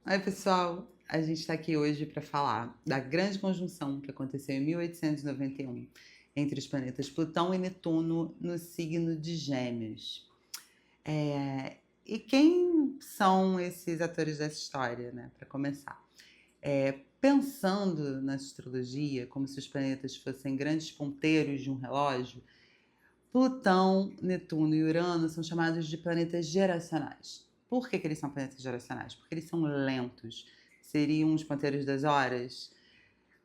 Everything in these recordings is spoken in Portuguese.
Oi, pessoal! A gente está aqui hoje para falar da grande conjunção que aconteceu em 1891 entre os planetas Plutão e Netuno no signo de Gêmeos. E quem são esses atores dessa história, né? Para começar, pensando na astrologia como se os planetas fossem grandes ponteiros de um relógio, Plutão, Netuno e Urano são chamados de planetas geracionais. Por que eles são planetas geracionais? Porque eles são lentos. Seriam os ponteiros das horas,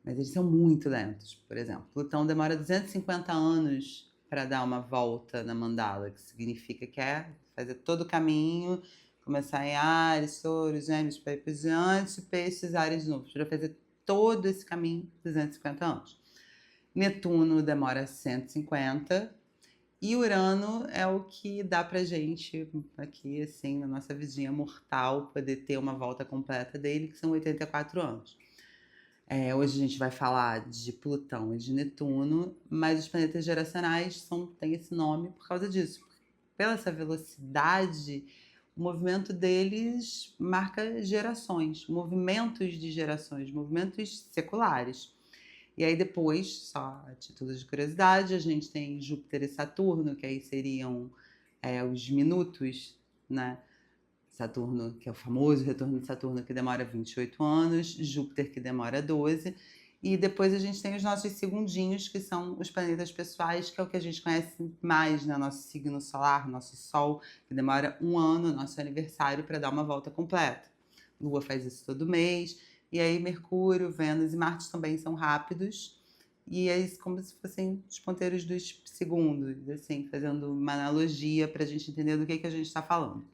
mas eles são muito lentos. Por exemplo, Plutão demora 250 anos para dar uma volta na mandala, que significa que é fazer todo o caminho, começar em Áries, Touros, Gêmeos, para ir para diante, Peixes, Áries de novo. Para fazer todo esse caminho, 250 anos. Netuno demora 150 e Urano é o que dá pra gente aqui, assim, na nossa vidinha mortal, poder ter uma volta completa dele, que são 84 anos. Hoje a gente vai falar de Plutão e de Netuno, mas os planetas geracionais têm esse nome por causa disso. Pela essa velocidade, o movimento deles marca gerações, movimentos de gerações, movimentos seculares. E aí depois, só a título de curiosidade, a gente tem Júpiter e Saturno, que aí seriam os minutos, né? Saturno, que é o famoso retorno de Saturno, que demora 28 anos, Júpiter, que demora 12, e depois a gente tem os nossos segundinhos, que são os planetas pessoais, que é o que a gente conhece mais, né? Nosso signo solar, nosso Sol, que demora um ano, nosso aniversário, para dar uma volta completa. Lua faz isso todo mês, e aí Mercúrio, Vênus e Marte também são rápidos, e é como se fossem os ponteiros dos segundos, assim, fazendo uma analogia para a gente entender do que a gente está falando.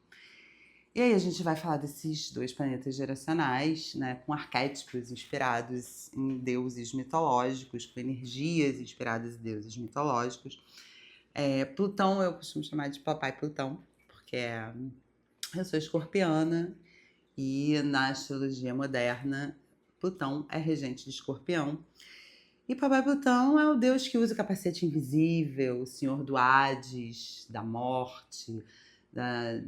E aí a gente vai falar desses dois planetas geracionais, né, com arquétipos inspirados em deuses mitológicos, com energias inspiradas em deuses mitológicos. Plutão eu costumo chamar de Papai Plutão, porque eu sou escorpiana e na astrologia moderna Plutão é regente de Escorpião. E Papai Plutão é o deus que usa o capacete invisível, o senhor do Hades, da morte, da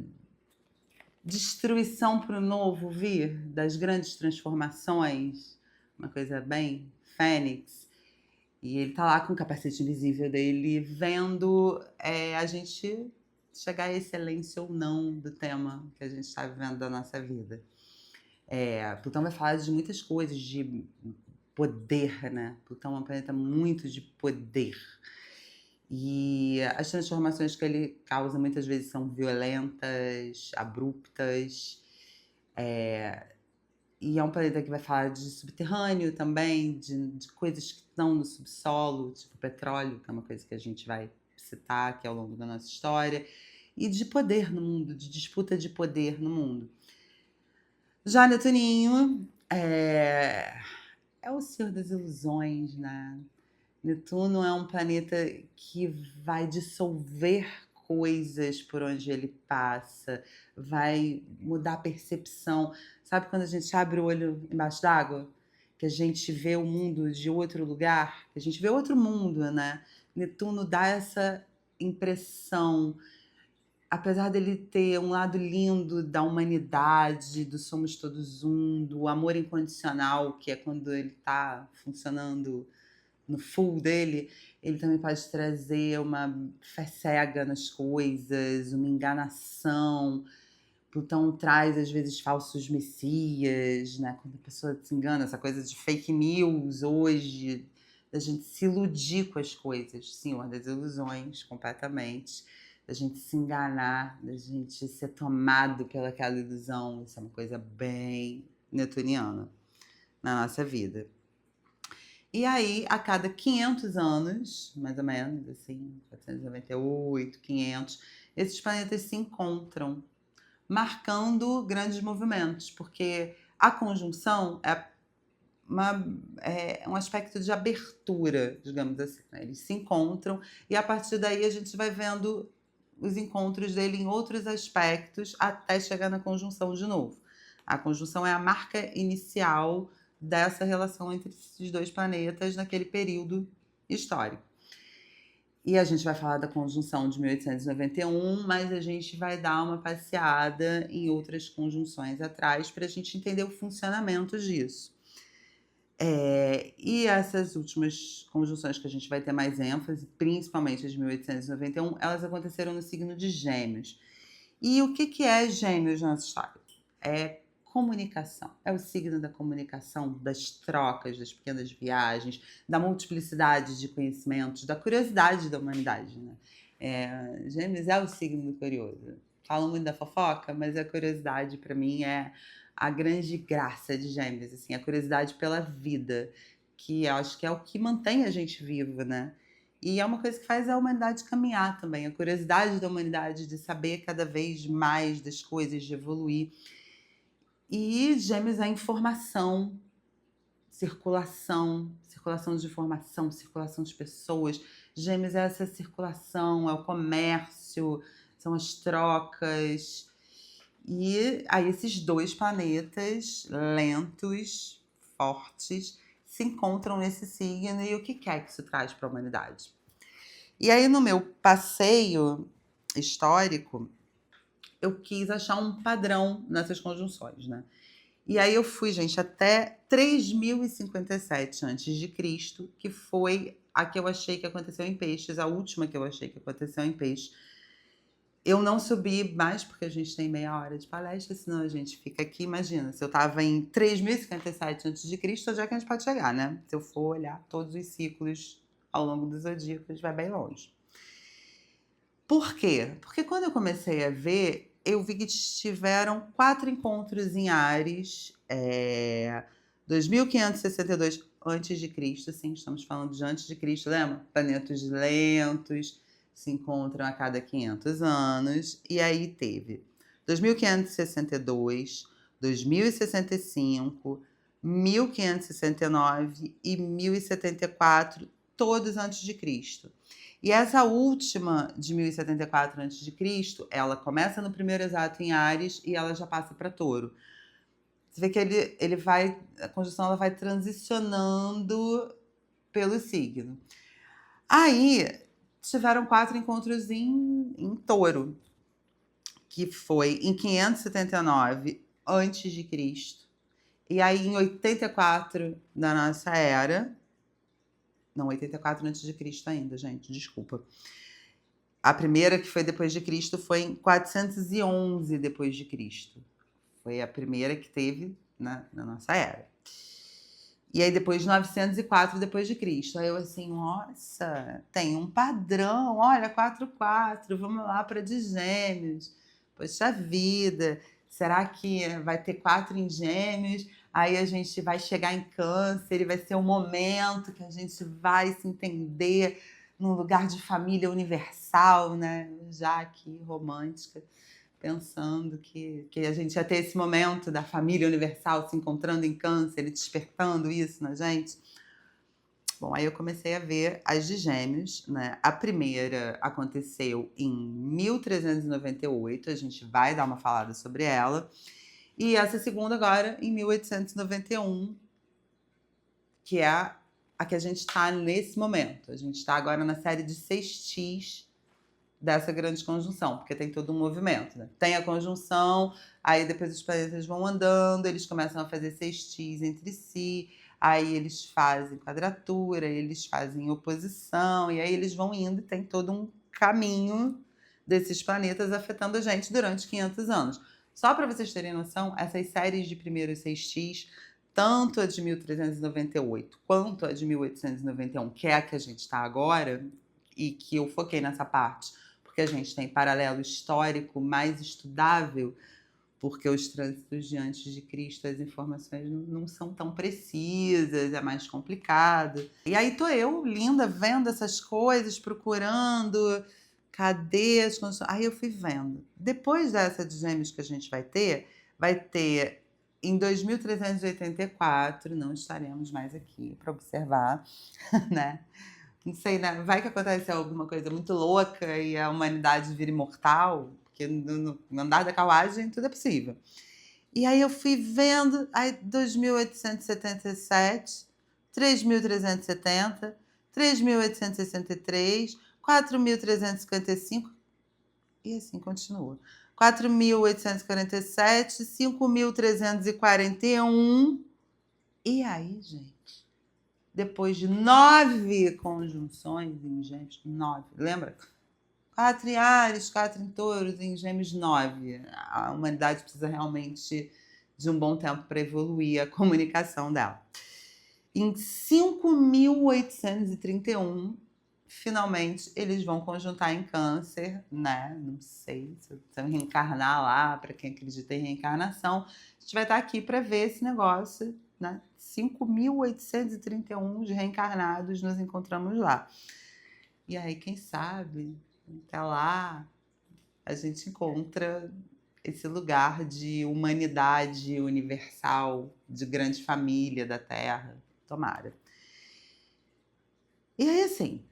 destruição para o novo vir, das grandes transformações, uma coisa bem fênix. E ele tá lá com o capacete invisível dele, vendo a gente chegar à excelência ou não do tema que a gente está vivendo da nossa vida. Plutão vai falar de muitas coisas, de poder, né? Plutão é um planeta muito de poder. E as transformações que ele causa muitas vezes são violentas, abruptas. E é um planeta que vai falar de subterrâneo também, de coisas que estão no subsolo, tipo petróleo, que é uma coisa que a gente vai citar aqui ao longo da nossa história, e de poder no mundo, de disputa de poder no mundo. Já Netuninho é o senhor das ilusões, né? Netuno é um planeta que vai dissolver coisas por onde ele passa, vai mudar a percepção. Sabe quando a gente abre o olho embaixo d'água? Que a gente vê o mundo de outro lugar? Que a gente vê outro mundo, né? Netuno dá essa impressão, apesar dele ter um lado lindo da humanidade, do somos todos um, do amor incondicional, que é quando ele está funcionando no full dele, ele também pode trazer uma fé cega nas coisas, uma enganação. Plutão traz, às vezes, falsos messias, né? Quando a pessoa se engana, essa coisa de fake news hoje, da gente se iludir com as coisas, senhor das ilusões, completamente, da gente se enganar, da gente ser tomado pelaquela ilusão. Isso é uma coisa bem netuniana na nossa vida. E aí, a cada 500 anos, mais ou menos, assim, 498, 500, esses planetas se encontram, marcando grandes movimentos, porque a conjunção é um aspecto de abertura, digamos assim, né? Eles se encontram e a partir daí a gente vai vendo os encontros dele em outros aspectos até chegar na conjunção de novo. A conjunção é a marca inicial dessa relação entre esses dois planetas naquele período histórico. E a gente vai falar da conjunção de 1891, mas a gente vai dar uma passeada em outras conjunções atrás para a gente entender o funcionamento disso. E essas últimas conjunções que a gente vai ter mais ênfase, principalmente as de 1891, elas aconteceram no signo de Gêmeos. E o que é Gêmeos na nossa história? É comunicação. É o signo da comunicação, das trocas, das pequenas viagens, da multiplicidade de conhecimentos, da curiosidade da humanidade, né? Gêmeos é o signo do curioso. Falam muito da fofoca, mas a curiosidade, para mim, é a grande graça de Gêmeos, assim, a curiosidade pela vida, que eu acho que é o que mantém a gente vivo, né? E é uma coisa que faz a humanidade caminhar também, a curiosidade da humanidade de saber cada vez mais das coisas, de evoluir. E Gêmeos é informação, circulação de informação, circulação de pessoas. Gêmeos é essa circulação, é o comércio, são as trocas. E aí esses dois planetas lentos, fortes, se encontram nesse signo e o que é que isso traz para a humanidade? E aí no meu passeio histórico, eu quis achar um padrão nessas conjunções, né? E aí eu fui, gente, até 3057 a.C., que foi a que eu achei que aconteceu em Peixes, a última que eu achei que aconteceu em Peixes. Eu não subi mais porque a gente tem meia hora de palestra, senão a gente fica aqui. Imagina, se eu estava em 3057 a.C., onde é que a gente pode chegar, né? Se eu for olhar todos os ciclos ao longo dos zodíacos, vai bem longe. Por quê? Porque quando eu comecei a ver, eu vi que tiveram 4 encontros em Áries, 2562 a.C., sim, estamos falando de antes de Cristo, lembra? Planetas lentos se encontram a cada 500 anos, e aí teve 2562, 2065, 1569 e 1074, todos antes de Cristo. E essa última, de 1074 a.C., ela começa no primeiro exato em Áries e ela já passa para Touro. Você vê que ele vai, a conjunção ela vai transicionando pelo signo. Aí tiveram 4 encontros em Touro, que foi em 579 a.C., e aí em 84 da nossa era. Não, 84 a.C. ainda, gente, desculpa. A primeira, que foi depois de Cristo, foi em 411 depois de Cristo. Foi a primeira que teve na nossa era. E aí depois 904 depois de Cristo. Aí eu assim, nossa, tem um padrão, olha, 44, vamos lá para de Gêmeos. Poxa vida, será que vai ter 4 em Gêmeos? Aí a gente vai chegar em Câncer e vai ser um momento que a gente vai se entender num lugar de família universal, né? Já aqui, romântica, pensando que a gente ia ter esse momento da família universal se encontrando em Câncer e despertando isso na gente. Bom, aí eu comecei a ver as de Gêmeos, né? A primeira aconteceu em 1398, a gente vai dar uma falada sobre ela. E essa segunda agora em 1891, que é a que a gente está nesse momento. A gente está agora na série de sextis dessa grande conjunção, porque tem todo um movimento, né? Tem a conjunção, aí depois os planetas vão andando, eles começam a fazer sextis entre si, aí eles fazem quadratura, eles fazem oposição, e aí eles vão indo e tem todo um caminho desses planetas afetando a gente durante 500 anos. Só para vocês terem noção, essas séries de primeiros sextis, tanto a de 1398 quanto a de 1891, que é a que a gente está agora, e que eu foquei nessa parte, porque a gente tem paralelo histórico mais estudável, porque os trânsitos de antes de Cristo, as informações não são tão precisas, é mais complicado. E aí tô eu, linda, vendo essas coisas, procurando, cadê as condições? Aí eu fui vendo. Depois dessa de Gêmeos que a gente vai ter em 2384, não estaremos mais aqui para observar, né? Não sei, né? Vai que acontece alguma coisa muito louca e a humanidade vira imortal, porque no andar da carruagem tudo é possível. E aí eu fui vendo, aí 2877, 3370, 3863, 4.355, e assim continua. 4.847, 5.341. E aí, gente, depois de 9 conjunções em Gêmeos, 9, lembra? 4 em Áries, 4 em Touros, em Gêmeos 9. A humanidade precisa realmente de um bom tempo para evoluir a comunicação dela. Em 5.831, finalmente, eles vão conjuntar em Câncer, né? Não sei se vão reencarnar lá, para quem acredita em reencarnação. A gente vai estar aqui para ver esse negócio, né? 5.831 de reencarnados, nos encontramos lá. E aí, quem sabe, até lá, a gente encontra esse lugar de humanidade universal, de grande família da Terra. Tomara. E aí, assim,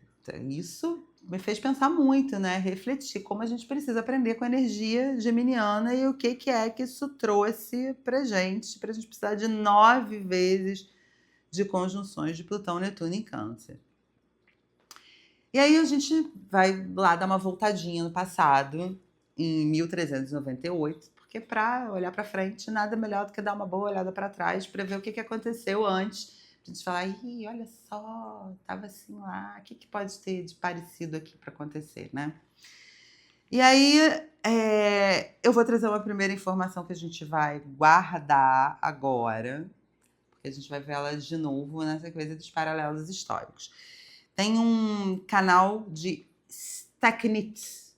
isso me fez pensar muito, né? Refletir como a gente precisa aprender com a energia geminiana e o que é que isso trouxe pra gente precisar de 9 vezes de conjunções de Plutão, Netuno em Câncer. E aí a gente vai lá dar uma voltadinha no passado, em 1398, porque para olhar para frente, nada melhor do que dar uma boa olhada para trás para ver o que aconteceu antes. A gente falar, ih, olha só, tava assim lá, o que pode ter de parecido aqui para acontecer, né? E aí eu vou trazer uma primeira informação que a gente vai guardar agora, porque a gente vai ver ela de novo nessa coisa dos paralelos históricos. Tem um canal de Stecknitz.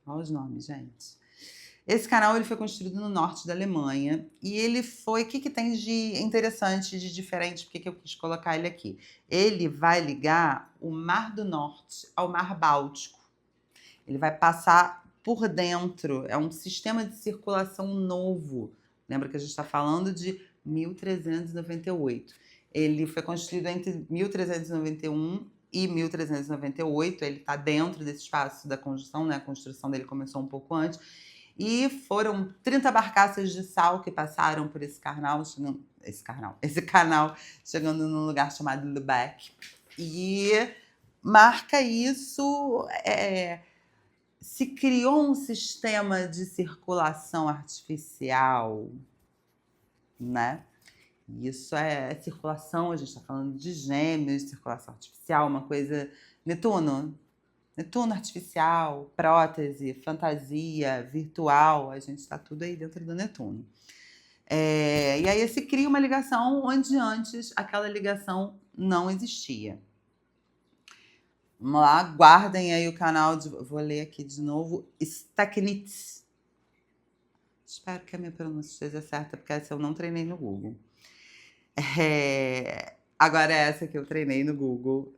Olha os nomes, gente. Esse canal ele foi construído no norte da Alemanha e ele foi... O que tem de interessante, de diferente? Por que eu quis colocar ele aqui? Ele vai ligar o Mar do Norte ao Mar Báltico. Ele vai passar por dentro. É um sistema de circulação novo. Lembra que a gente está falando de 1398. Ele foi construído entre 1391 e 1398. Ele está dentro desse espaço da conjunção, né? A construção dele começou um pouco antes. E foram 30 barcaças de sal que passaram por esse canal, chegando num lugar chamado Lübeck. E marca isso... se criou um sistema de circulação artificial, né? Isso é circulação, a gente está falando de Gêmeos, circulação artificial, uma coisa... Netuno artificial, prótese, fantasia, virtual, a gente está tudo aí dentro do Netuno. E aí se cria uma ligação onde antes aquela ligação não existia. Vamos lá, guardem aí o canal de... Vou ler aqui de novo. Stecknitz. Espero que a minha pronúncia esteja certa, porque essa eu não treinei no Google. Agora é essa que eu treinei no Google.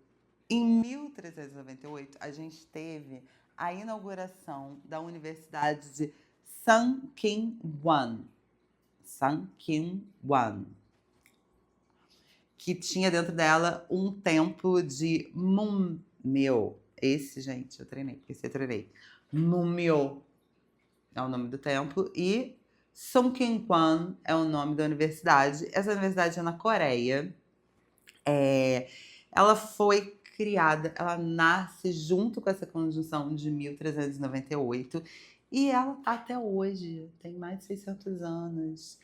Em 1398, a gente teve a inauguração da Universidade de Sungkyuan, que tinha dentro dela um templo de Munmyo. Esse, gente, eu treinei, porque esse eu treinei. Munmyo é o nome do templo e Sungkyuan é o nome da universidade. Essa universidade é na Coreia. Ela foi criada, ela nasce junto com essa conjunção de 1398 e ela tá até hoje, tem mais de 600 anos.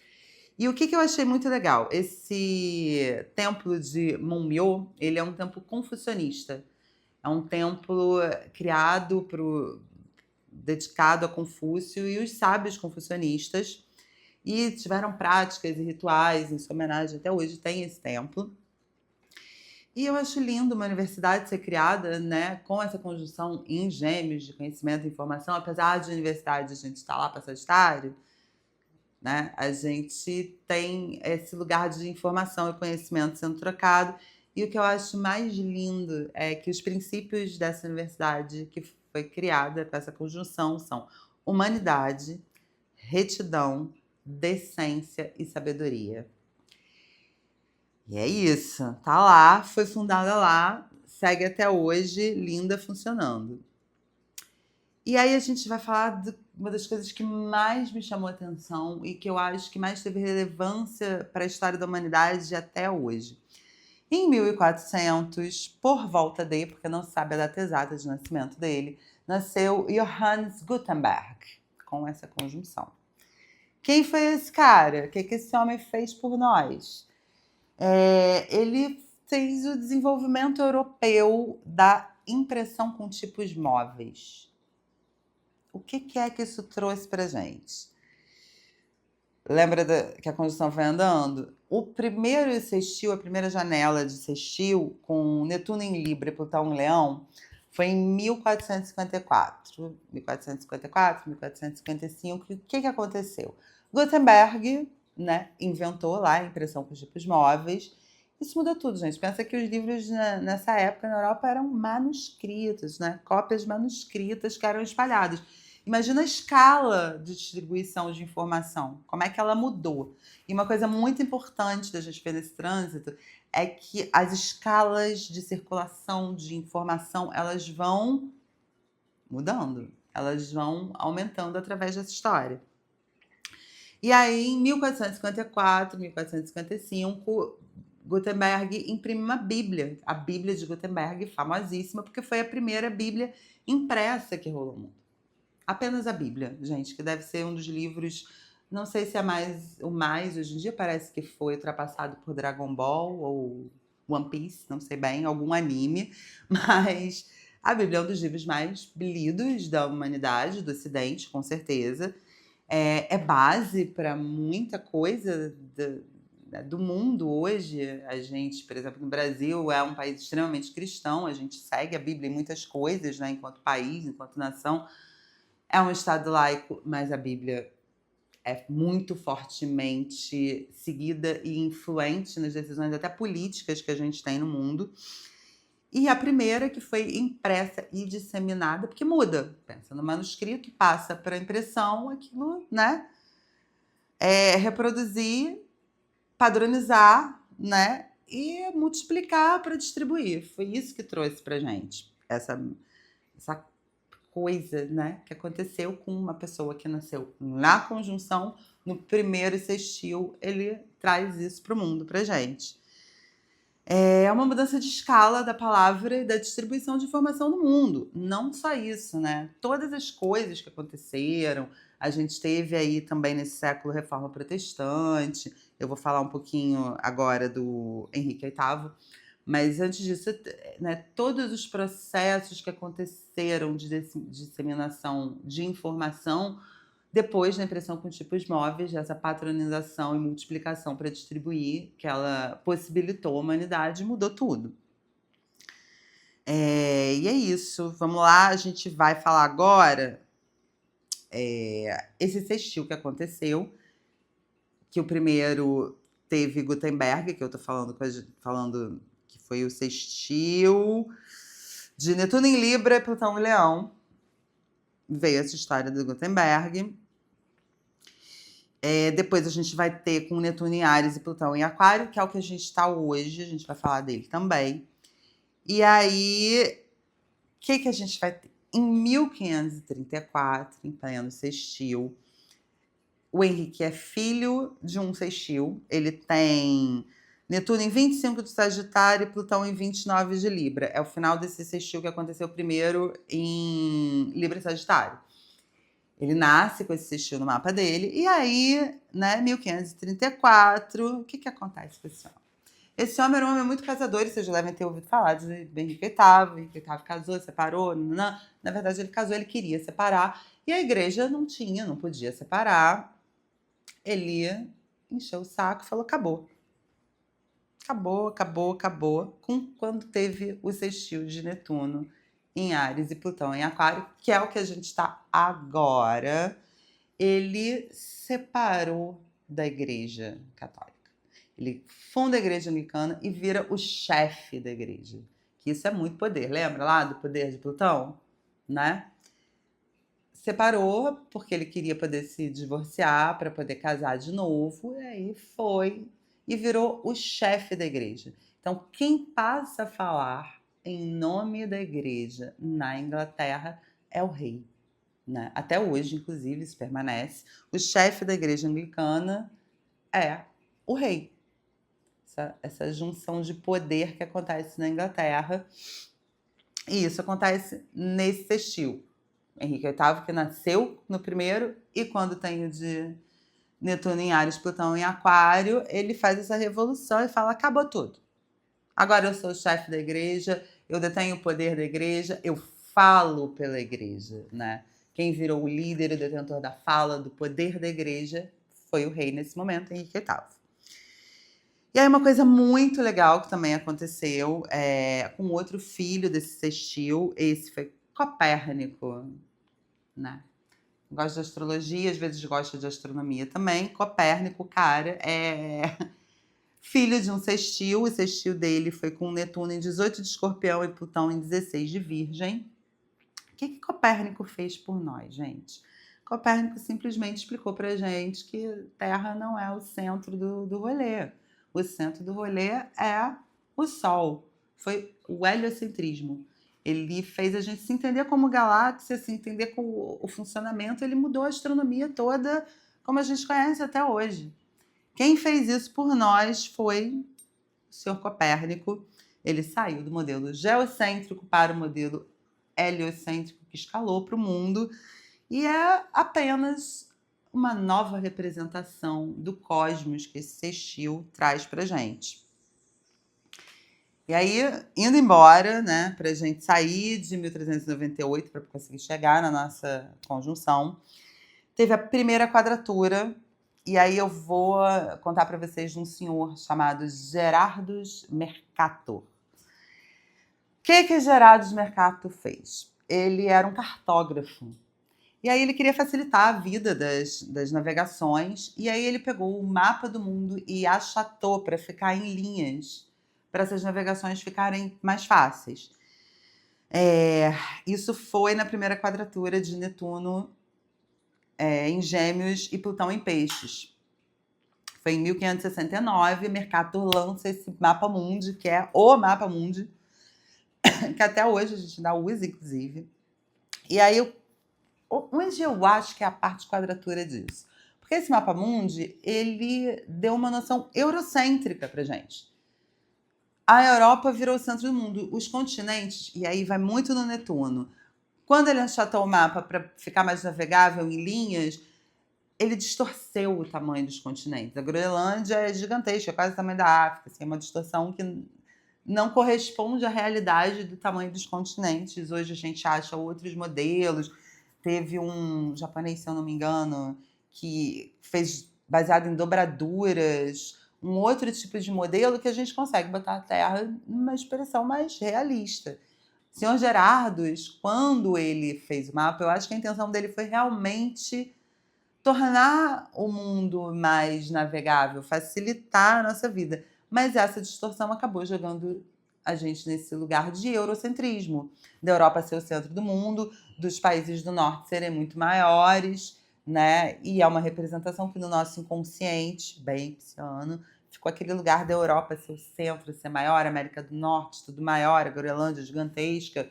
E o que eu achei muito legal? Esse templo de Munmyo, ele é um templo confucionista. É um templo criado dedicado a Confúcio e os sábios confucionistas. E tiveram práticas e rituais em sua homenagem. Até hoje tem esse templo. E eu acho lindo uma universidade ser criada, né, com essa conjunção em Gêmeos de conhecimento e informação. Apesar de universidade a gente estar lá para Sagitário, né, a gente tem esse lugar de informação e conhecimento sendo trocado. E o que eu acho mais lindo é que os princípios dessa universidade que foi criada com essa conjunção são humanidade, retidão, decência e sabedoria. E é isso, tá lá, foi fundada lá, segue até hoje, linda, funcionando. E aí a gente vai falar de uma das coisas que mais me chamou a atenção e que eu acho que mais teve relevância para a história da humanidade até hoje. Em 1400, por volta dele, porque não se sabe a data exata de nascimento dele, nasceu Johannes Gutenberg, com essa conjunção. Quem foi esse cara? O que esse homem fez por nós? Ele fez o desenvolvimento europeu da impressão com tipos móveis. O que é que isso trouxe para gente? Lembra que a conjunção foi andando? O primeiro sextil, a primeira janela de sextil, com Netuno em Libra e Plutão em Leão, foi em 1454. 1454, 1455. O que aconteceu? Gutenberg, né, inventou lá a impressão com tipos móveis. Isso mudou tudo, gente. Pensa que os livros nessa época na Europa eram manuscritos, né? Cópias manuscritas que eram espalhadas. Imagina a escala de distribuição de informação, como é que ela mudou. E uma coisa muito importante da gente ver nesse trânsito é que as escalas de circulação de informação, elas vão mudando, elas vão aumentando através dessa história. E aí, em 1454, 1455, Gutenberg imprime uma Bíblia, a Bíblia de Gutenberg, famosíssima, porque foi a primeira Bíblia impressa que rolou no mundo. Apenas a Bíblia, gente, que deve ser um dos livros, não sei se é o mais, hoje em dia parece que foi ultrapassado por Dragon Ball ou One Piece, não sei bem, algum anime, mas a Bíblia é um dos livros mais lidos da humanidade, do Ocidente, com certeza. É base para muita coisa do mundo hoje. A gente, por exemplo, no Brasil, é um país extremamente cristão, a gente segue a Bíblia em muitas coisas, né, enquanto país, enquanto nação. É um Estado laico, mas a Bíblia é muito fortemente seguida e influente nas decisões até políticas que a gente tem no mundo. E a primeira que foi impressa e disseminada, porque muda. Pensa no manuscrito, passa para impressão, aquilo, né? Reproduzir, padronizar, né? E multiplicar para distribuir. Foi isso que trouxe para gente essa coisa, né, que aconteceu com uma pessoa que nasceu na conjunção, no primeiro sextil, ele traz isso para o mundo, para gente. É uma mudança de escala da palavra e da distribuição de informação no mundo. Não só isso, né? Todas as coisas que aconteceram, a gente teve aí também nesse século Reforma Protestante. Eu vou falar um pouquinho agora do Henrique VIII, mas antes disso, né, todos os processos que aconteceram de disseminação de informação depois da impressão com tipos móveis, essa patronização e multiplicação para distribuir, que ela possibilitou a humanidade, mudou tudo. E é isso. Vamos lá, a gente vai falar agora esse sextil que aconteceu, que o primeiro teve Gutenberg, que eu estou falando que foi o sextil de Netuno em Libra e Plutão em Leão. Veio essa história do Gutenberg. Depois a gente vai ter com Netuno em Áries e Plutão em Aquário, que é o que a gente está hoje, a gente vai falar dele também. E aí, o que a gente vai ter? Em 1534, em pleno sextil, o Henrique é filho de um sextil, ele tem Netuno em 25 de Sagitário e Plutão em 29 de Libra. É o final desse sextil que aconteceu primeiro em Libra e Sagitário. Ele nasce com esse sextil no mapa dele. E aí, né, 1534, o que acontece com esse homem? Esse homem era um homem muito casador, e vocês já devem ter ouvido falar de Henrique VIII. Henrique VIII casou, separou, não. Na verdade, ele casou, ele queria separar. E a igreja não podia separar. Ele encheu o saco e falou, acabou. Acabou. Quando teve o sextil de Netuno em Áries e Plutão em Aquário, que é o que a gente está agora, ele separou da Igreja Católica. Ele funda a Igreja Anglicana e vira o chefe da igreja. Que isso é muito poder. Lembra lá do poder de Plutão? Né? Separou porque ele queria poder se divorciar para poder casar de novo. E aí foi e virou o chefe da igreja. Então, quem passa a falar em nome da igreja na Inglaterra é o rei. Né? Até hoje, inclusive, isso permanece. O chefe da igreja anglicana é o rei. essa junção de poder que acontece na Inglaterra. E isso acontece nesse sextil. Henrique VIII, que nasceu no primeiro, e quando tem o de Netuno em Áries, Plutão em Aquário, ele faz essa revolução e fala: acabou tudo. Agora eu sou o chefe da igreja, eu detenho o poder da igreja, eu falo pela igreja, né? Quem virou o líder e o detentor da fala, do poder da igreja, foi o rei nesse momento, Henrique VIII. E aí uma coisa muito legal que também aconteceu com outro filho desse sextil, esse foi Copérnico, né? Gosta de astrologia, às vezes gosta de astronomia também. Copérnico, cara, é filho de um sextil. O sextil dele foi com Netuno em 18 de Escorpião e Plutão em 16 de Virgem. O que Copérnico fez por nós, gente? Copérnico simplesmente explicou pra gente que Terra não é o centro do rolê. O centro do rolê é o Sol. Foi o heliocentrismo. Ele fez a gente se entender como galáxia, se entender com o funcionamento. Ele mudou a astronomia toda como a gente conhece até hoje. Quem fez isso por nós foi o senhor Copérnico. Ele saiu do modelo geocêntrico para o modelo heliocêntrico que escalou para o mundo. E é apenas uma nova representação do cosmos que esse sextil traz pra gente. E aí, indo embora, né, pra gente sair de 1398 para conseguir chegar na nossa conjunção, teve a primeira quadratura, e aí eu vou contar para vocês de um senhor chamado Gerardus Mercator. O que Gerardus Mercator fez? Ele era um cartógrafo. E aí ele queria facilitar a vida das navegações, e aí ele pegou o mapa do mundo e achatou para ficar em linhas, para essas navegações ficarem mais fáceis. Isso foi na primeira quadratura de Netuno em Gêmeos e Plutão em Peixes. Foi em 1569, Mercator lança esse mapa mundi, que é o mapa mundi, que até hoje a gente ainda usa, inclusive. E aí onde eu acho que é a parte de quadratura disso? Porque esse mapa mundi, ele deu uma noção eurocêntrica pra gente. A Europa virou o centro do mundo. Os continentes, e aí vai muito no Netuno, quando ele achatou o mapa para ficar mais navegável em linhas, ele distorceu o tamanho dos continentes. A Groenlândia é gigantesca, é quase o tamanho da África. Assim, é uma distorção que não corresponde à realidade do tamanho dos continentes. Hoje a gente acha outros modelos. Teve um japonês, se eu não me engano, que fez baseado em dobraduras, um outro tipo de modelo que a gente consegue botar a Terra numa expressão mais realista. O senhor Gerardus, quando ele fez o mapa, eu acho que a intenção dele foi realmente tornar o mundo mais navegável, facilitar a nossa vida. Mas essa distorção acabou jogando a gente nesse lugar de eurocentrismo, da Europa ser o centro do mundo, dos países do norte serem muito maiores, né? E é uma representação que no nosso inconsciente, bem pisciano, ficou aquele lugar da Europa ser o centro, ser maior, América do Norte, tudo maior, a Groenlândia gigantesca,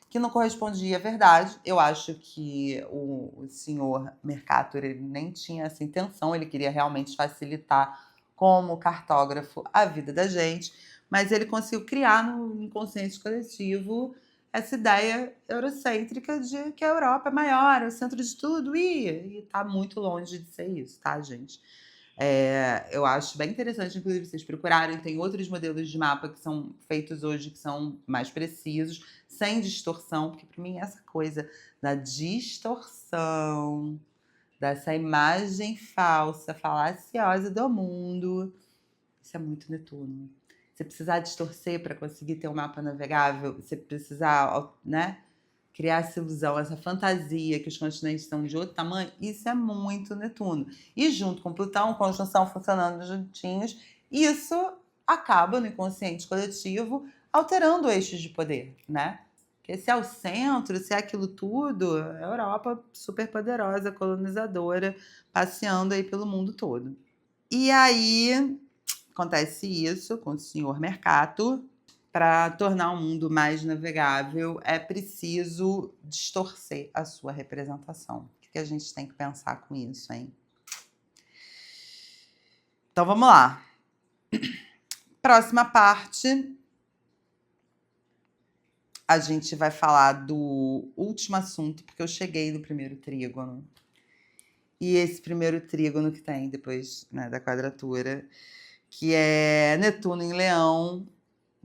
que não correspondia à verdade. Eu acho que o senhor Mercator ele nem tinha essa intenção, ele queria realmente facilitar como cartógrafo a vida da gente, mas ele conseguiu criar no inconsciente coletivo essa ideia eurocêntrica de que a Europa é maior, é o centro de tudo, e está muito longe de ser isso, tá, gente? Eu acho bem interessante, inclusive, vocês procurarem. Tem outros modelos de mapa que são feitos hoje que são mais precisos, sem distorção, porque para mim essa coisa da distorção, dessa imagem falsa, falaciosa do mundo, isso é muito Netuno. Você precisar distorcer para conseguir ter um mapa navegável, você precisar, né, criar essa ilusão, essa fantasia que os continentes estão de outro tamanho, isso é muito Netuno. E junto com Plutão, conjunção funcionando juntinhos, isso acaba no inconsciente coletivo alterando eixos de poder, né? Porque se é o centro, se é aquilo tudo, é a Europa super poderosa, colonizadora, passeando aí pelo mundo todo. E aí acontece isso com o senhor Mercator. Para tornar o mundo mais navegável, é preciso distorcer a sua representação. O que a gente tem que pensar com isso, hein? Então vamos lá. Próxima parte, a gente vai falar do último assunto, porque eu cheguei no primeiro trígono. E esse primeiro trígono que tem depois, né, da quadratura, que é Netuno em Leão,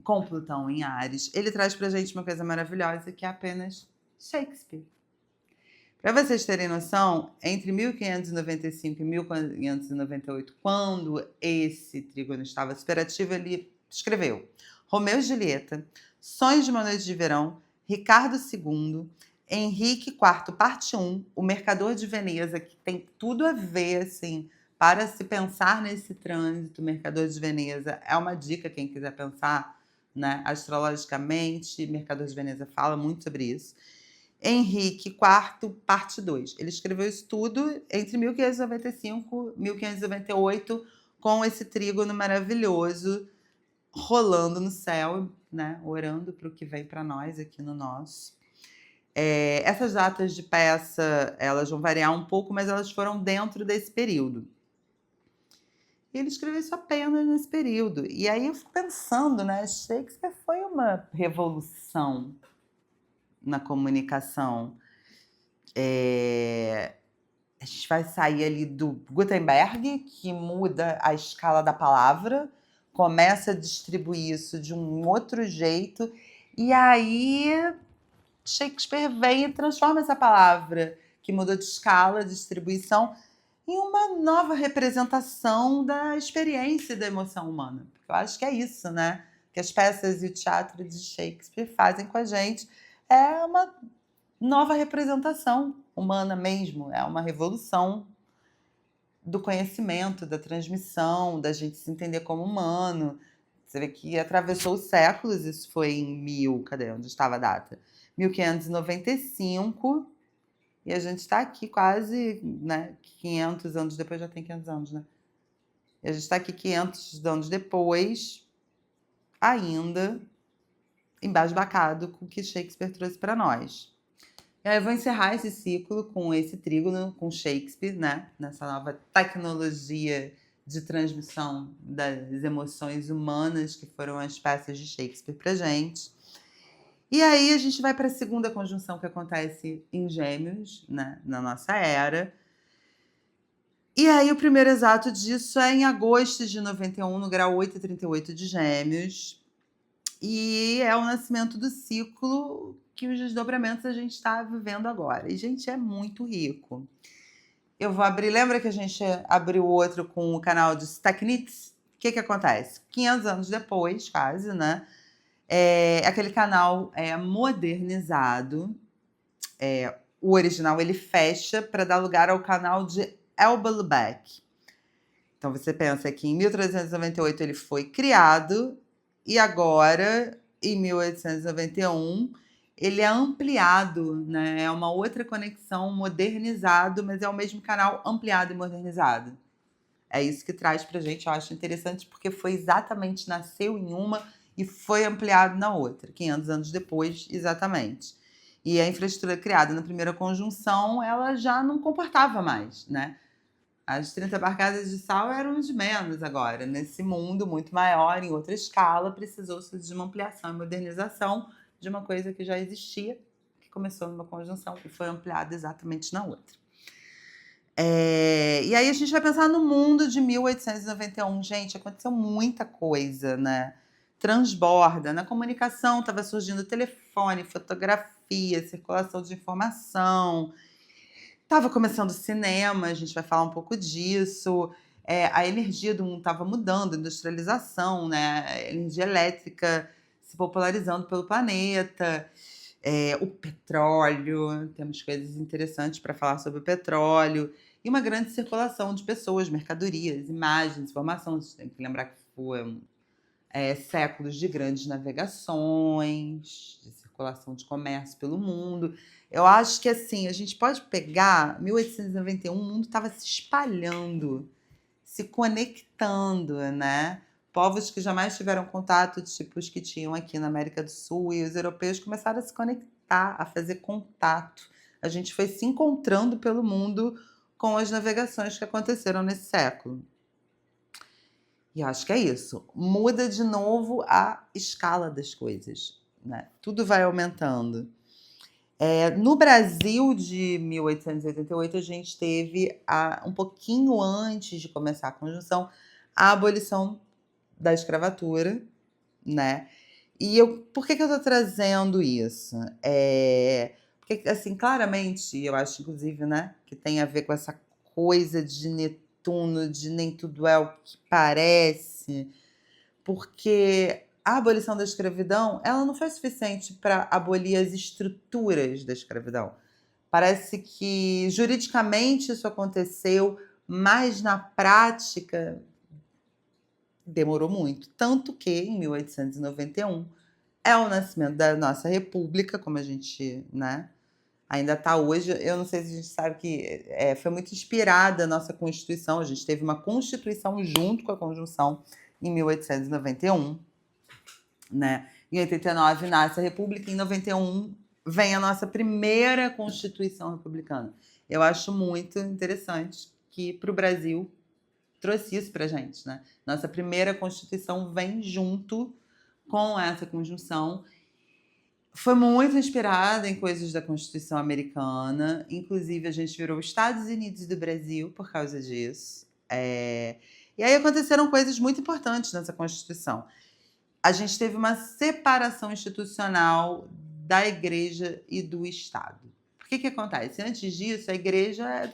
com Plutão em Áries. Ele traz pra gente uma coisa maravilhosa, que é apenas Shakespeare. Para vocês terem noção, entre 1595 e 1598, quando esse trígono estava superativo, ele escreveu Romeu e Julieta, Sonhos de uma Noite de Verão, Ricardo II, Henrique IV, parte 1, O Mercador de Veneza, que tem tudo a ver, assim, para se pensar nesse trânsito. Mercador de Veneza é uma dica, quem quiser pensar, né, astrologicamente. Mercador de Veneza fala muito sobre isso. Henrique IV, parte 2. Ele escreveu isso tudo entre 1595 e 1598, com esse trígono maravilhoso rolando no céu, né? Orando para o que vem para nós aqui no nosso. Essas datas de peça, elas vão variar um pouco, mas elas foram dentro desse período. E ele escreveu isso apenas nesse período. E aí eu fico pensando, né? Shakespeare foi uma revolução na comunicação. A gente vai sair ali do Gutenberg, que muda a escala da palavra, começa a distribuir isso de um outro jeito, e aí Shakespeare vem e transforma essa palavra, que mudou de escala, distribuição, em uma nova representação da experiência e da emoção humana. Eu acho que é isso, né? Que as peças e o teatro de Shakespeare fazem com a gente. É uma nova representação humana mesmo, é uma revolução do conhecimento, da transmissão, da gente se entender como humano. Você vê que atravessou os séculos, isso foi em cadê onde estava a data? 1595, e a gente está aqui quase, né, 500 anos depois, já tem 500 anos, né? E a gente está aqui 500 anos depois, ainda embasbacado com o que Shakespeare trouxe para nós. E aí eu vou encerrar esse ciclo com esse trígono, com Shakespeare, né? Nessa nova tecnologia de transmissão das emoções humanas, que foram as peças de Shakespeare pra gente. E aí a gente vai para a segunda conjunção que acontece em Gêmeos, né? Na nossa era. E aí o primeiro exato disso é em agosto de 91, no grau 8,38 de Gêmeos. E é o nascimento do ciclo que os desdobramentos a gente está vivendo agora. E, gente, é muito rico. Eu vou abrir... Lembra que a gente abriu outro com o canal de Stacknits? O que acontece? 500 anos depois, quase, né? Aquele canal é modernizado. O original, ele fecha para dar lugar ao canal de Elba Lubeck. Então, você pensa que em 1398 ele foi criado, e agora, em 1891, ele é ampliado, né? É uma outra conexão, modernizado, mas é o mesmo canal ampliado e modernizado. É isso que traz pra gente, eu acho interessante, porque foi exatamente, nasceu em uma e foi ampliado na outra, 500 anos depois, exatamente. E a infraestrutura criada na primeira conjunção, ela já não comportava mais, né? As 30 barcadas de sal eram de menos agora. Nesse mundo muito maior, em outra escala, precisou-se de uma ampliação e modernização de uma coisa que já existia, que começou numa conjunção e foi ampliada exatamente na outra. E aí a gente vai pensar no mundo de 1891. Gente, aconteceu muita coisa, né? Transborda. Na comunicação estava surgindo telefone, fotografia, circulação de informação. Estava começando o cinema, a gente vai falar um pouco disso. A energia do mundo estava mudando, a industrialização, né? A energia elétrica se popularizando pelo planeta. O petróleo, temos coisas interessantes para falar sobre o petróleo. E uma grande circulação de pessoas, mercadorias, imagens, informação. Você tem que lembrar que foram séculos de grandes navegações, de circulação de comércio pelo mundo. Eu acho que, assim, a gente pode pegar 1891, o mundo estava se espalhando, se conectando, né? Povos que jamais tiveram contato, tipo os que tinham aqui na América do Sul, e os europeus começaram a se conectar, a fazer contato. A gente foi se encontrando pelo mundo com as navegações que aconteceram nesse século. E eu acho que é isso. Muda de novo a escala das coisas, né? Tudo vai aumentando. No Brasil de 1888, a gente teve, um pouquinho antes de começar a conjunção, a abolição da escravatura, né? E por que que eu tô trazendo isso? Porque, assim, claramente, eu acho, inclusive, né, que tem a ver com essa coisa de Netuno, de nem tudo é o que parece, porque a abolição da escravidão, ela não foi suficiente para abolir as estruturas da escravidão. Parece que juridicamente isso aconteceu, mas na prática demorou muito. Tanto que, em 1891, é o nascimento da nossa república, como a gente, né, ainda está hoje. Eu não sei se a gente sabe que foi muito inspirada a nossa Constituição. A gente teve uma Constituição junto com a Conjunção em 1891, né? Em 89 nasce a República, em 91 vem a nossa primeira Constituição republicana. Eu acho muito interessante que para o Brasil trouxe isso para a gente, né? Nossa primeira Constituição vem junto com essa conjunção. Foi muito inspirada em coisas da Constituição americana. Inclusive, a gente virou Estados Unidos do Brasil por causa disso. E aí aconteceram coisas muito importantes nessa Constituição. A gente teve uma separação institucional da igreja e do Estado. Por que acontece? Antes disso, a igreja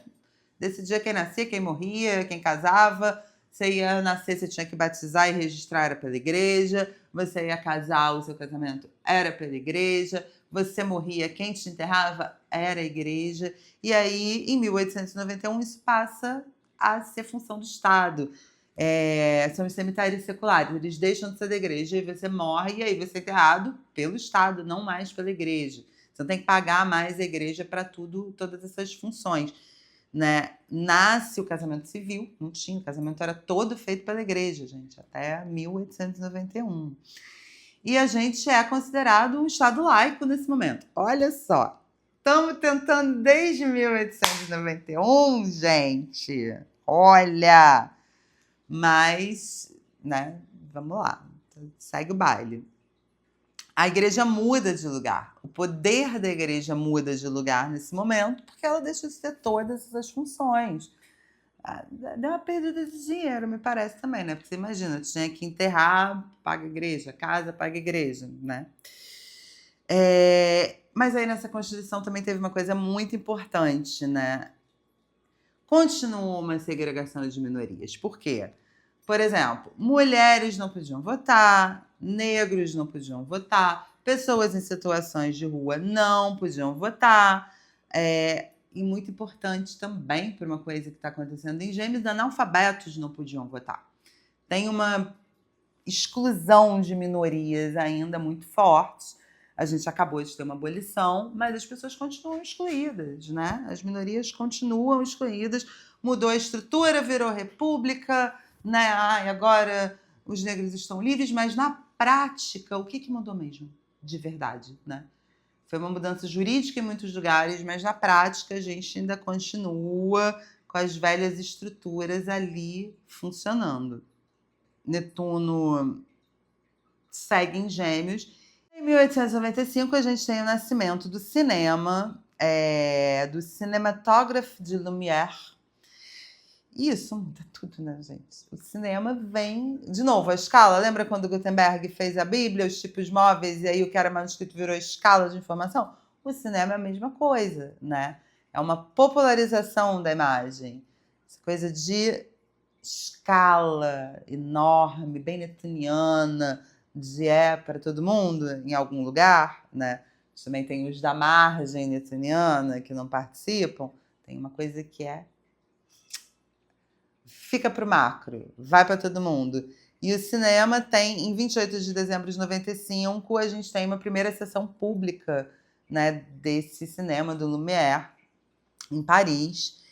decidia quem nascia, quem morria, quem casava. Você ia nascer, você tinha que batizar e registrar, era pela igreja. Você ia casar, o seu casamento era pela igreja. Você morria, quem te enterrava era a igreja. E aí, em 1891, isso passa a ser função do Estado. São os cemitérios seculares, eles deixam de ser da igreja e você morre, e aí você é enterrado pelo Estado, não mais pela igreja. Você não tem que pagar mais a igreja para todas essas funções, né? Nasce o casamento civil, não tinha, o casamento era todo feito pela igreja, gente, até 1891. E a gente é considerado um Estado laico nesse momento. Olha só, estamos tentando desde 1891, gente. Olha! Mas, né, vamos lá, segue o baile. A igreja muda de lugar. O poder da igreja muda de lugar nesse momento, porque ela deixa de ter todas essas funções. Deu uma perda de dinheiro, me parece também, né? Porque você imagina, tinha que enterrar, paga a igreja, casa, paga a igreja, né? Mas aí nessa Constituição também teve uma coisa muito importante, né? Continuou uma segregação de minorias. Por quê? Por exemplo, mulheres não podiam votar, negros não podiam votar, pessoas em situações de rua não podiam votar. E muito importante também, por uma coisa que está acontecendo em Gêmeos, analfabetos não podiam votar. Tem uma exclusão de minorias ainda muito forte. A gente acabou de ter uma abolição, mas as pessoas continuam excluídas, né? As minorias continuam excluídas. Mudou a estrutura, virou república, né? Agora os negros estão livres, mas na prática, o que mudou mesmo? De verdade, né? Foi uma mudança jurídica em muitos lugares, mas na prática a gente ainda continua com as velhas estruturas ali funcionando. Netuno segue em Gêmeos. Em 1895 a gente tem o nascimento do cinema, do Cinématographe de Lumière. Isso muda tudo, né, gente? O cinema vem... De novo, a escala. Lembra quando Gutenberg fez a Bíblia, os tipos móveis, e aí o que era manuscrito virou escala de informação? O cinema é a mesma coisa, né? É uma popularização da imagem. Essa coisa de escala enorme, bem netuniana, de para todo mundo em algum lugar, né? Também tem os da margem netuniana que não participam. Tem uma coisa que fica pro macro, vai para todo mundo. E o cinema tem, em 28 de dezembro de 95, a gente tem uma primeira sessão pública, né, desse cinema do Lumière, em Paris.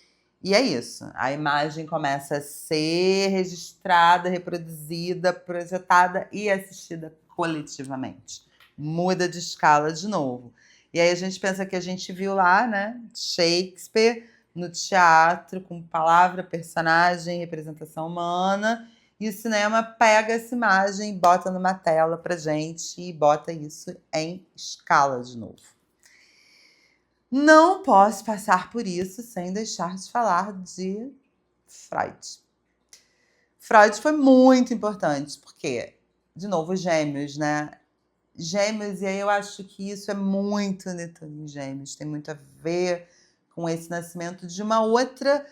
E é isso, a imagem começa a ser registrada, reproduzida, projetada e assistida coletivamente. Muda de escala de novo. E aí a gente pensa que a gente viu lá, né, Shakespeare no teatro, com palavra, personagem, representação humana, e o cinema pega essa imagem, bota numa tela pra gente e bota isso em escala de novo. Não posso passar por isso sem deixar de falar de Freud. Freud foi muito importante, porque, de novo, Gêmeos, né? Gêmeos, e aí eu acho que isso é muito Netuno em Gêmeos, tem muito a ver com esse nascimento de uma outra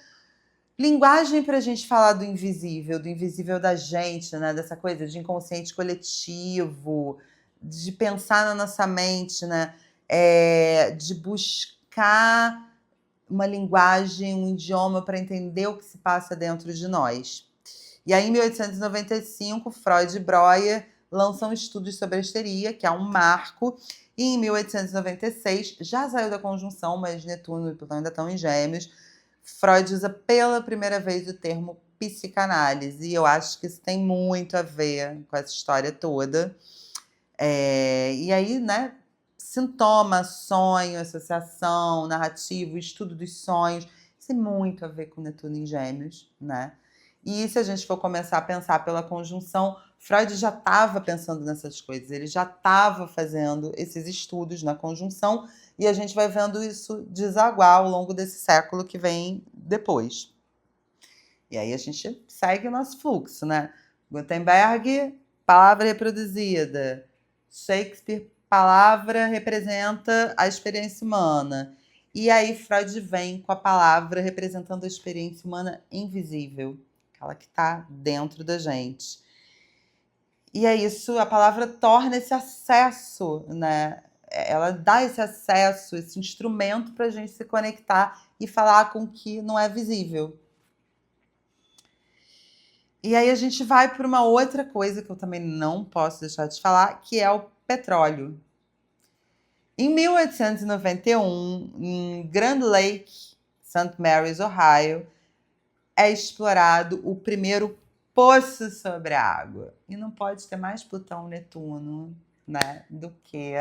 linguagem para a gente falar do invisível da gente, né? Dessa coisa de inconsciente coletivo, de pensar na nossa mente, né? De buscar uma linguagem, um idioma para entender o que se passa dentro de nós. E aí, em 1895, Freud e Breuer lançam estudos sobre a histeria, que é um marco. E em 1896, já saiu da conjunção, mas Netuno e Plutão ainda estão em Gêmeos, Freud usa pela primeira vez o termo psicanálise. E eu acho que isso tem muito a ver com essa história toda. E aí, né, sintoma, sonho, associação, narrativo, estudo dos sonhos, isso tem muito a ver com Netuno em Gêmeos, né? E se a gente for começar a pensar pela conjunção, Freud já estava pensando nessas coisas, ele já estava fazendo esses estudos na conjunção e a gente vai vendo isso desaguar ao longo desse século que vem depois. E aí a gente segue o nosso fluxo, né? Gutenberg, palavra reproduzida. Shakespeare, palavra representa a experiência humana. E aí Freud vem com a palavra representando a experiência humana invisível, aquela que está dentro da gente. E é isso, a palavra torna esse acesso, né? Ela dá esse acesso, esse instrumento para a gente se conectar e falar com o que não é visível. E aí a gente vai para uma outra coisa que eu também não posso deixar de falar, que é o petróleo. Em 1891, em Grand Lake, St. Mary's, Ohio, é explorado o primeiro poço sobre a água. E não pode ter mais Plutão Netuno, né, do que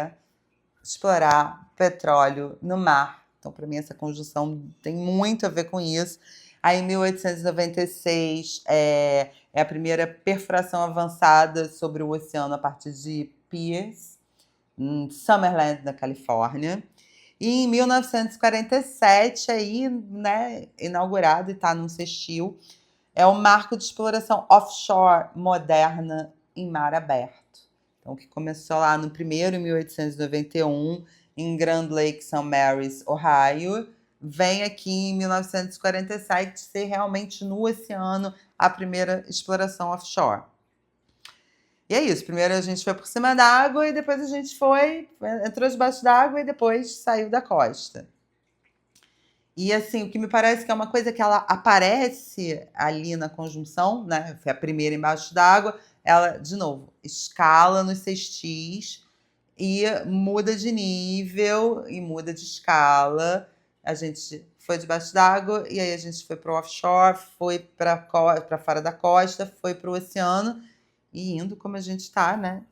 explorar petróleo no mar. Então, para mim, essa conjunção tem muito a ver com isso. Aí, em 1896, é a primeira perfuração avançada sobre o oceano a partir de Pierce, em Summerland, na Califórnia. E em 1947, aí, né, inaugurado e está num sextil, é o marco de exploração offshore moderna em mar aberto. Então, que começou lá no primeiro, em 1891, em Grand Lake, St. Mary's, Ohio, vem aqui em 1947 ser realmente no oceano a primeira exploração offshore. E é isso, primeiro a gente foi por cima d'água e depois a gente entrou debaixo d'água e depois saiu da costa. E assim, o que me parece que é uma coisa que ela aparece ali na conjunção, né? Foi a primeira embaixo d'água, ela, de novo, escala nos sextis e muda de nível e muda de escala. A gente foi debaixo d'água e aí a gente foi para o offshore, foi para fora da costa, foi para o oceano e indo como a gente está, né?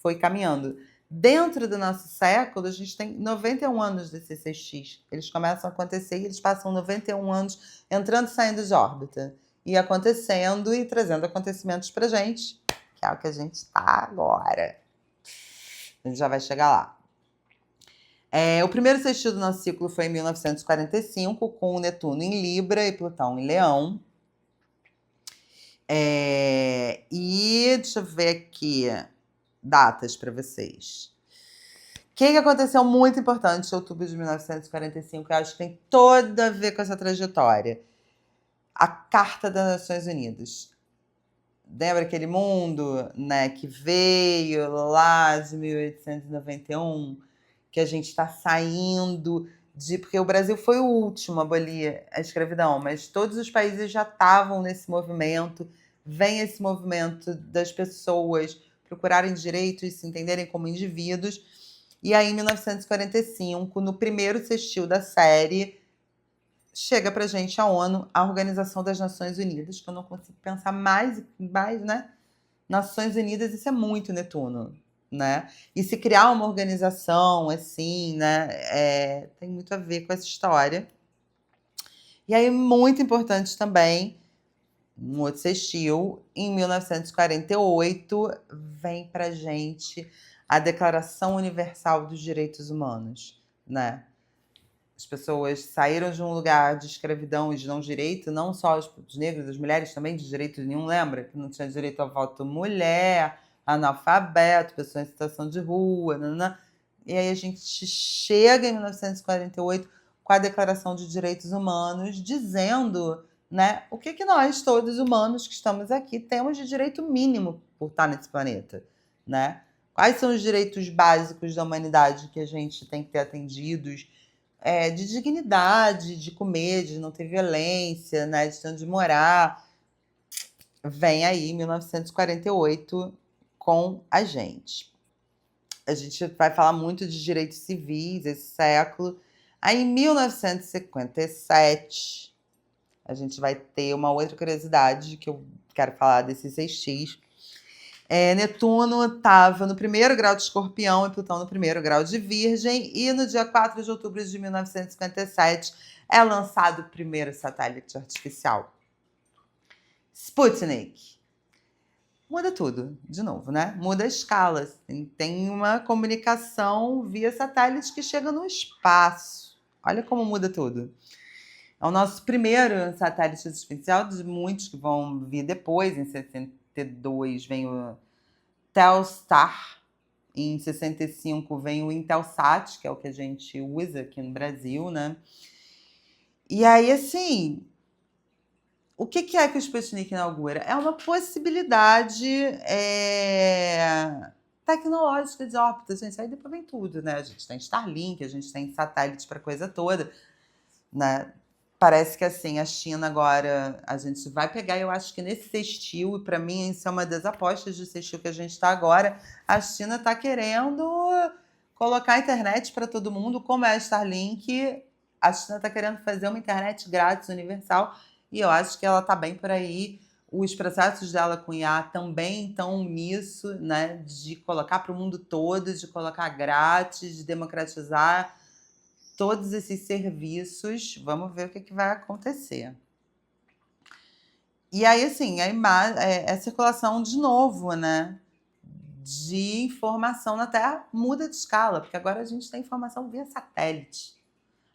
Foi caminhando. Dentro do nosso século, a gente tem 91 anos desses sextis. Eles começam a acontecer e eles passam 91 anos entrando e saindo de órbita. E acontecendo e trazendo acontecimentos pra gente, que é o que a gente está agora. A gente já vai chegar lá. O primeiro sextil do nosso ciclo foi em 1945, com o Netuno em Libra e Plutão em Leão. E deixa eu ver aqui datas para vocês. O que aconteceu muito importante em outubro de 1945, eu acho que tem toda a ver com essa trajetória. A Carta das Nações Unidas. Lembra aquele mundo, né, que veio lá de 1891, que a gente está saindo de... Porque o Brasil foi o último a abolir a escravidão, mas todos os países já estavam nesse movimento. Vem esse movimento das pessoas procurarem direitos e se entenderem como indivíduos. E aí, em 1945, no primeiro sextil da série, chega pra gente a ONU, a Organização das Nações Unidas, que eu não consigo pensar mais, né? Nações Unidas, isso é muito Netuno, né? E se criar uma organização assim, né? Tem muito a ver com essa história. E aí, muito importante também, Um outro sextil. Em 1948, vem pra gente a Declaração Universal dos Direitos Humanos, né? As pessoas saíram de um lugar de escravidão e de não direito, não só os negros, as mulheres também de direito nenhum, lembra? Que não tinha direito ao voto mulher, analfabeto, pessoa em situação de rua, nanã. E aí a gente chega em 1948 com a Declaração de Direitos Humanos, dizendo, né, o que nós, todos humanos que estamos aqui, temos de direito mínimo por estar nesse planeta, né? Quais são os direitos básicos da humanidade que a gente tem que ter atendidos, de dignidade, de comer, de não ter violência, né, de ter onde morar. Vem aí 1948 com a gente. A gente vai falar muito de direitos civis esse século. Aí, em 1957, a gente vai ter uma outra curiosidade que eu quero falar desses sextis. Netuno estava no primeiro grau de Escorpião e Plutão no primeiro grau de Virgem. E no dia 4 de outubro de 1957 é lançado o primeiro satélite artificial, Sputnik. Muda tudo, de novo, né? Muda a escala. Tem uma comunicação via satélite que chega no espaço. Olha como muda tudo. É o nosso primeiro satélite artificial, de muitos que vão vir depois. Em 62 vem o Telstar. Em 65 vem o Intelsat, que é o que a gente usa aqui no Brasil, né? E aí, assim, o que é que o Sputnik inaugura? É uma possibilidade tecnológica de órbita, gente. Aí depois vem tudo, né? A gente tem Starlink, a gente tem satélite para coisa toda, né? Parece que assim, a China agora, a gente vai pegar, eu acho que nesse sextil, e para mim isso é uma das apostas de sextil que a gente está agora, a China está querendo colocar a internet para todo mundo, como é a Starlink, a China está querendo fazer uma internet grátis, universal, e eu acho que ela está bem por aí. Os processos dela com IA também estão nisso, né, de colocar para o mundo todo, de colocar grátis, de democratizar todos esses serviços. Vamos ver o que vai acontecer. E aí, assim, a circulação de novo, né, de informação na Terra muda de escala, porque agora a gente tem informação via satélite.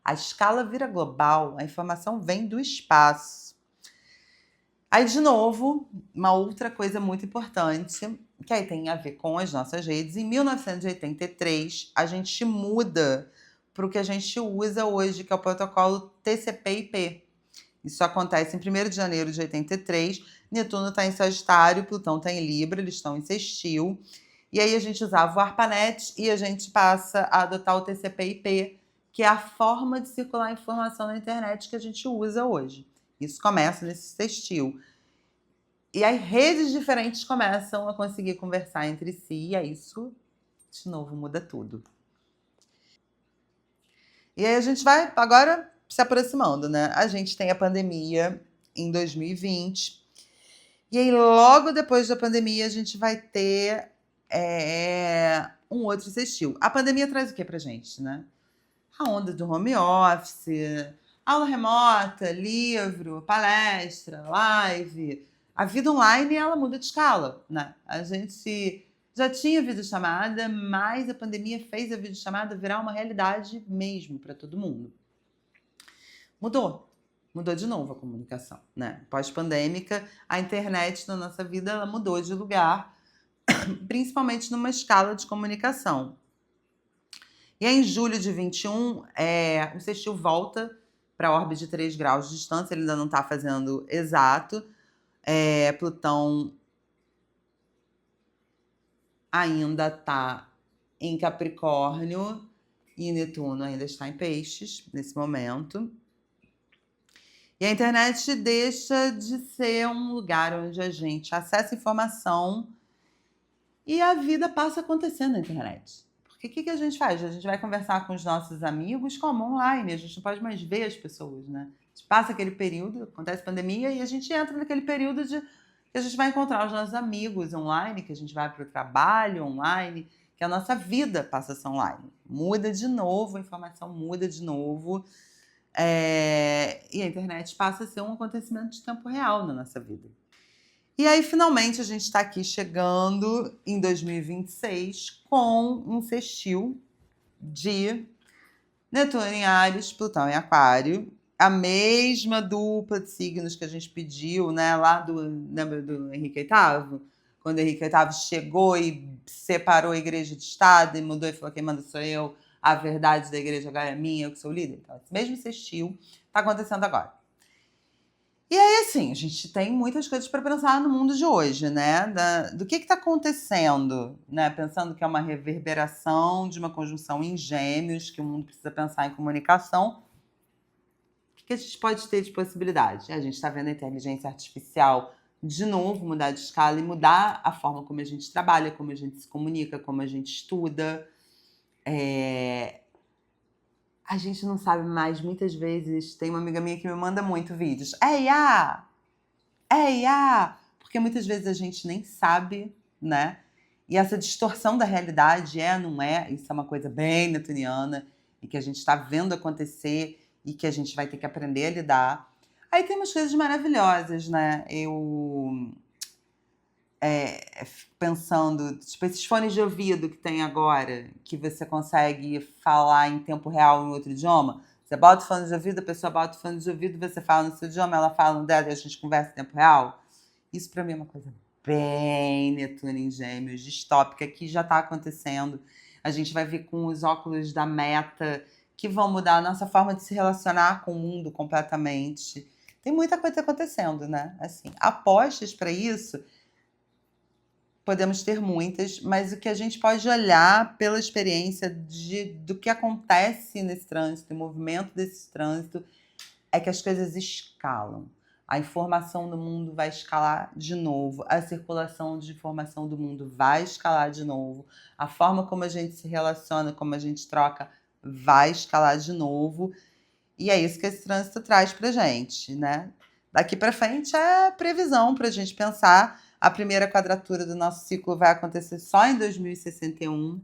A escala vira global, a informação vem do espaço. Aí, de novo, uma outra coisa muito importante, que aí tem a ver com as nossas redes. Em 1983, a gente muda para o que a gente usa hoje, que é o protocolo TCP/IP. Isso acontece em 1º de janeiro de 83. Netuno está em Sagitário, Plutão está em Libra, eles estão em sextil. E aí a gente usava o ARPANET e a gente passa a adotar o TCP/IP, que é a forma de circular informação na internet que a gente usa hoje. Isso começa nesse sextil. E aí redes diferentes começam a conseguir conversar entre si, e aí isso, de novo, muda tudo. E aí a gente vai agora se aproximando, né? A gente tem a pandemia em 2020. E aí, logo depois da pandemia, a gente vai ter um outro sextil. A pandemia traz o que pra gente, né? A onda do home office, aula remota, livro, palestra, live. A vida online, ela muda de escala, né? A gente já tinha videochamada, mas a pandemia fez a videochamada virar uma realidade mesmo para todo mundo. Mudou de novo a comunicação, né? Pós-pandêmica, a internet na nossa vida ela mudou de lugar, principalmente numa escala de comunicação. E aí, em julho de 21, o sextil volta para a órbita de 3 graus de distância, ele ainda não está fazendo exato. Plutão ainda está em Capricórnio e Netuno ainda está em Peixes nesse momento. E a internet deixa de ser um lugar onde a gente acessa informação e a vida passa a acontecer na internet. Porque o que a gente faz? A gente vai conversar com os nossos amigos como online, a gente não pode mais ver as pessoas, né? A gente passa aquele período, acontece pandemia, e a gente entra naquele período de que a gente vai encontrar os nossos amigos online, que a gente vai para o trabalho online, que a nossa vida passa a ser online. Muda de novo, a informação muda de novo. E a internet passa a ser um acontecimento de tempo real na nossa vida. E aí, finalmente, a gente está aqui chegando em 2026 com um sextil de Netuno em Áries, Plutão em Aquário, a mesma dupla de signos que a gente pediu, né, lembra do Henrique VIII? Quando o Henrique VIII chegou e separou a igreja de Estado e mudou e falou: quem manda sou eu, a verdade da igreja agora é minha, eu que sou o líder. Então, esse mesmo sextil está acontecendo agora. E aí, assim, a gente tem muitas coisas para pensar no mundo de hoje, né? Do que está acontecendo, né? Pensando que é uma reverberação de uma conjunção em Gêmeos, que o mundo precisa pensar em comunicação. O que a gente pode ter de possibilidade? A gente está vendo a inteligência artificial de novo mudar de escala e mudar a forma como a gente trabalha, como a gente se comunica, como a gente estuda. A gente não sabe mais, muitas vezes, tem uma amiga minha que me manda muito vídeos. É IA! Porque muitas vezes a gente nem sabe, né? E essa distorção da realidade não é, isso é uma coisa bem netuniana e que a gente está vendo acontecer e que a gente vai ter que aprender a lidar. Aí tem umas coisas maravilhosas, né? Eu fico pensando, tipo, esses fones de ouvido que tem agora, que você consegue falar em tempo real em outro idioma. Você bota o fone de ouvido, a pessoa bota o fone de ouvido, você fala no seu idioma, ela fala no dela e a gente conversa em tempo real. Isso para mim é uma coisa bem Netuno em Gêmeos, distópica, que já está acontecendo. A gente vai ver com os óculos da Meta, que vão mudar a nossa forma de se relacionar com o mundo completamente. Tem muita coisa acontecendo, né? Assim, apostas para isso podemos ter muitas, mas o que a gente pode olhar pela experiência do que acontece nesse trânsito, o movimento desse trânsito, é que as coisas escalam. A informação do mundo vai escalar de novo, a circulação de informação do mundo vai escalar de novo, a forma como a gente se relaciona, como a gente troca, vai escalar de novo. E é isso que esse trânsito traz pra gente, né? Daqui para frente é previsão para a gente pensar. A primeira quadratura do nosso ciclo vai acontecer só em 2061,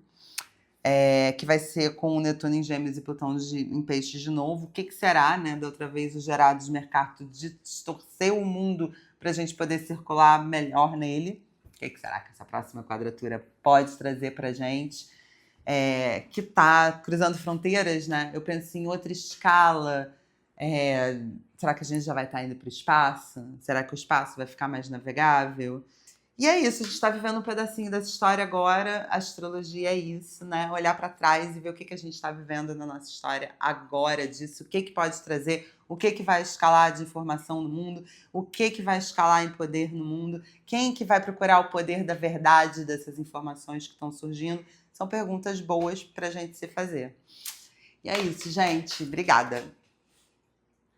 que vai ser com o Netuno em Gêmeos e Plutão em Peixes de novo. O que será, né? Da outra vez, o Gerados Mercato de distorcer o mundo para a gente poder circular melhor nele. O que será que essa próxima quadratura pode trazer para a gente? Que está cruzando fronteiras, né? Eu penso em outra escala. Será que a gente já vai estar indo para o espaço? Será que o espaço vai ficar mais navegável? E é isso, a gente está vivendo um pedacinho dessa história agora. A astrologia é isso, né? Olhar para trás e ver o que a gente está vivendo na nossa história agora disso, o que pode trazer, o que vai escalar de informação no mundo, o que vai escalar em poder no mundo, quem que vai procurar o poder da verdade dessas informações que estão surgindo. São perguntas boas para a gente se fazer. E é isso, gente. Obrigada.